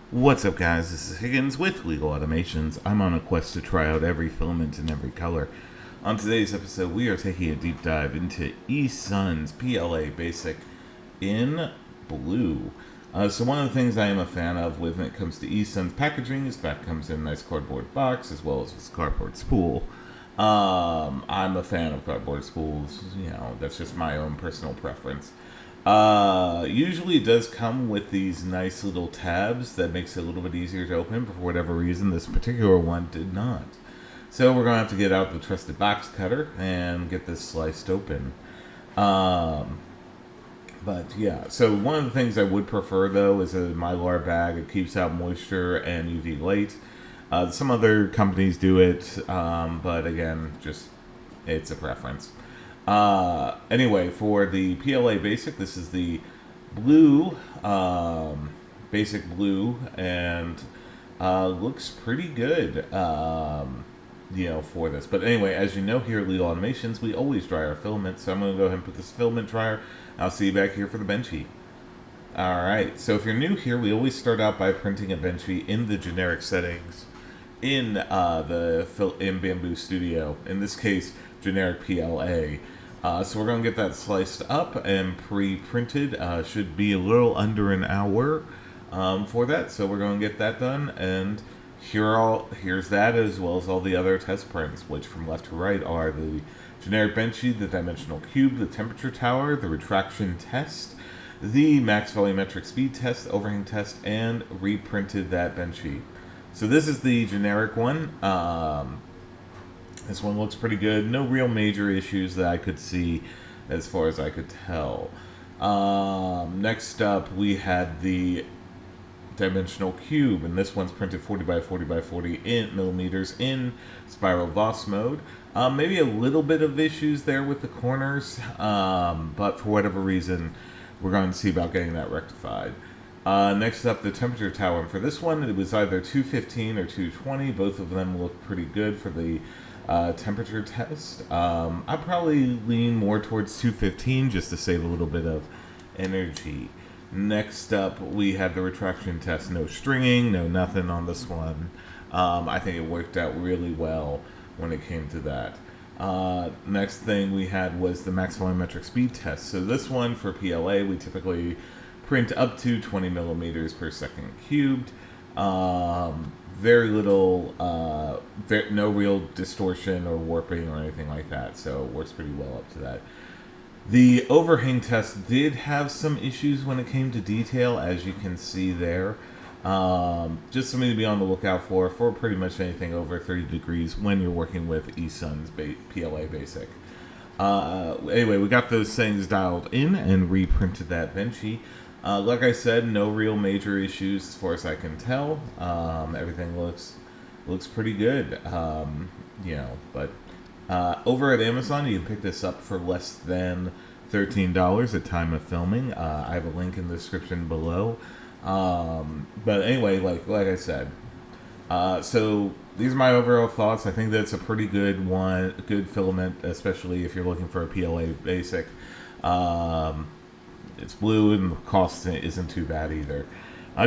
What's up, guys? This is Higgins with Legal Automations. I'm on a quest to try out every filament in every color. On today's episode, we are taking a deep dive into eSUN's PLA Basic in blue. So one of the things I am a fan of when it comes to eSUN's packaging is that it comes in a nice cardboard box as well as this cardboard spool. I'm a fan of cardboard spools. That's just my own personal preference. Usually it does come with these nice little tabs that makes it a little bit easier to open, but for whatever reason, this particular one did not. So we're going to have to get out the trusted box cutter and get this sliced open. But yeah, so one of the things I would prefer, though, is a Mylar bag. It keeps out moisture and UV light. Some other companies do it, but again, just it's a preference. Anyway, for the PLA Basic, this is the blue, basic blue, and looks pretty good, for this. But anyway, as you know, here at Legal Automations, we always dry our filament, so I'm going to go ahead and put this filament dryer. I'll see you back here for the benchy. Alright, so if you're new here, we always start out by printing a benchy in the generic settings in Bamboo Studio. In this case, generic PLA. So we're going to get that sliced up and pre-printed. Should be a little under an hour for that. So we're going to get that done. And here's that, as well as all the other test prints, which from left to right are the generic benchy, the dimensional cube, the temperature tower, the retraction test, the max volumetric speed test, overhang test, and reprinted that benchy. So this is the generic one. This one looks pretty good. No real major issues that I could see as far as I could tell. Next up, we had the dimensional cube, and this one's printed 40 by 40 by 40 millimeters in spiral Voss mode. Maybe a little bit of issues there with the corners, but for whatever reason, we're going to see about getting that rectified. Next up, the temperature tower. And for this one, it was either 215 or 220. Both of them look pretty good for the temperature test. I'd probably lean more towards 215 just to save a little bit of energy. Next up, we had the retraction test. No stringing, no nothing on this one. I think it worked out really well when it came to that. Next thing we had was the max volumetric speed test. So this one for PLA, we typically print up to 20 millimeters per second cubed. Very little, no real distortion or warping or anything like that, so it works pretty well up to that. The overhang test did have some issues when it came to detail, as you can see there. Just something to be on the lookout for pretty much anything over 30 degrees when you're working with eSUN's PLA Basic. Anyway, we got those things dialed in and reprinted that benchy. Like I said, no real major issues as far as I can tell. Everything looks pretty good. But over at Amazon, you can pick this up for less than $13 at time of filming. I have a link in the description below. But anyway, like I said, so these are my overall thoughts. I think that's a pretty good filament, especially if you're looking for a PLA Basic. It's blue and the cost isn't too bad either.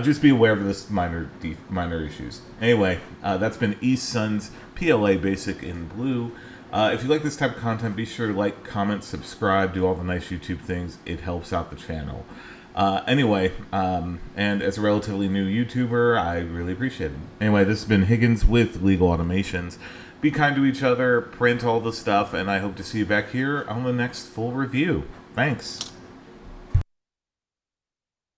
Just be aware of this minor issues. Anyway, that's been eSUN's PLA Basic in blue. If you like this type of content, be sure to like, comment, subscribe, do all the nice YouTube things. It helps out the channel. Anyway, and as a relatively new YouTuber, I really appreciate it. Anyway, this has been Higgins with Legal Automations. Be kind to each other, print all the stuff, and I hope to see you back here on the next full review. Thanks.